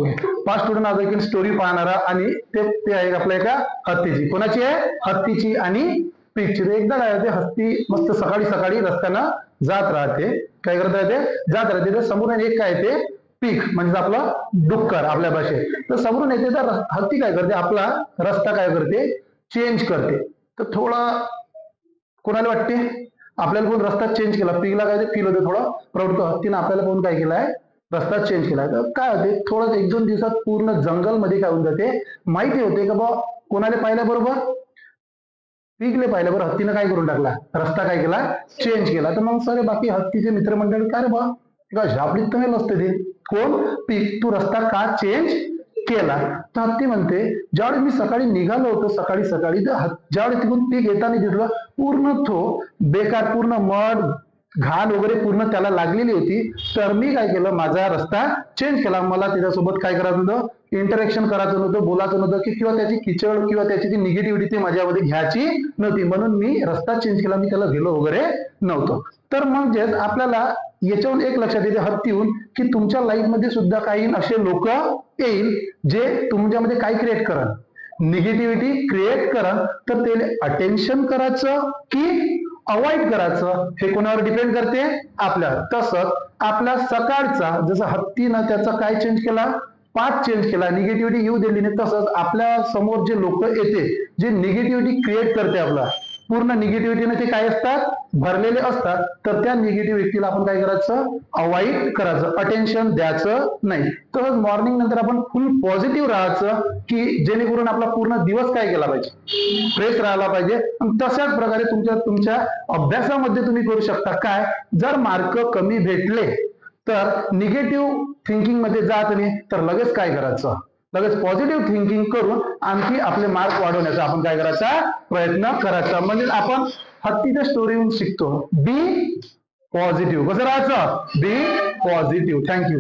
Okay, 5 student आज देखील story पाहणारा आणि ते आहे आपल्या एका हत्तीची. कोणाची आहे? हत्तीची आणि पीकची. एकदा काय होते, हत्ती मस्त सकाळी सकाळी रस्त्यानं जात राहते. काय करत राहते? जात राहते. तर समोरून एक काय ते पीक म्हणजे आपलं डुक्कर आपल्या भाषेत. तर समोरून येते तर हत्ती काय करते, आपला रस्ता काय करते, चेंज करते. तर थोडा कोणाला वाटते आपल्याला कोण रस्ता चेंज केला, पीकला काय फील होते, थोडं प्रवृत्त. हत्तीनं आपल्याला कोण काय केलाय, रस्ता चेंज केलाय. तर काय होते, थोडं 1-2 दिवसात पूर्ण जंगल मध्ये काय होऊन जाते, माहिती होते का बा कोणाला पाहिल्या बरोबर, पीकले पाहिलं बरं, हत्तीनं काय करून टाकला, रस्ता काय केला, चेंज केला. तर मग सगळे बाकी हत्तीचे मित्रमंडळी काय रे बा का झापडीत तर नाही नसते ते, कोण पीक, तू रस्ता का चेंज केला. तर हत्ती म्हणते, ज्यावेळी मी सकाळी निघालो होतो सकाळी सकाळी, तर ज्यावेळी तिकडून पीक येताना दिसलं, पूर्ण तो बेकार, पूर्ण मड घाण वगैरे पूर्ण त्याला लागलेली होती. तर मी काय केलं, माझा रस्ता चेंज केला. मला त्याच्यासोबत काय करायचं होतं, इंटरॅक्शन करायचं नव्हतं, बोलायचं नव्हतं, किंवा त्याची किचड किंवा त्याची ती निगेटिव्हिटी माझ्यामध्ये घ्यायची नव्हती, म्हणून मी रस्ता चेंज केला, मी त्याला गेलो वगैरे नव्हतो. तर म्हणजेच आपल्याला याच्यावरून एक लक्षात येते हत्तीहून, की तुमच्या लाईफ मध्ये सुद्धा काही असे लोक येईल जे तुमच्यामध्ये काय क्रिएट करल, निगेटिव्हिटी क्रिएट करल. तर ते अटेन्शन करायचं की अवॉइड करायचं हे कोणावर डिपेंड करते, आपल्यावर. तसंच आपल्या सकाळचा, जसं हत्तीनं त्याचा काय चेंज केला, पाथ चेंज केला, निगेटिव्हिटी येऊ दिली नाही. तसंच आपल्या समोर जे लोक येते, जे निगेटिव्हिटी क्रिएट करते, आपला पूर्ण निगेटिव्हिटीने ते काय असतात, भरलेले असतात. तर त्या निगेटिव्ह व्यक्तीला आपण काय करायचं, अवॉइड करायचं, अटेन्शन द्यायचं नाही. तसंच मॉर्निंग नंतर आपण फुल पॉझिटिव्ह राहायचं, की जेणेकरून आपला पूर्ण दिवस काय केला पाहिजे, फ्रेश राहायला पाहिजे. तशाच प्रकारे तुमच्या अभ्यासामध्ये तुम्ही करू शकता काय, जर मार्क कमी भेटले तर निगेटिव्ह थिंकिंग मध्ये जात नाही, तर लगेच काय करायचं, लगेच पॉझिटिव्ह थिंकिंग करून आणखी आपले मार्क वाढवण्याचा आपण काय करायचा, प्रयत्न करायचा. म्हणजे आपण हत्तीच्या स्टोरीवरून शिकतो, बी पॉझिटिव्ह. कसं राहायचं, बी पॉझिटिव्ह. थँक्यू.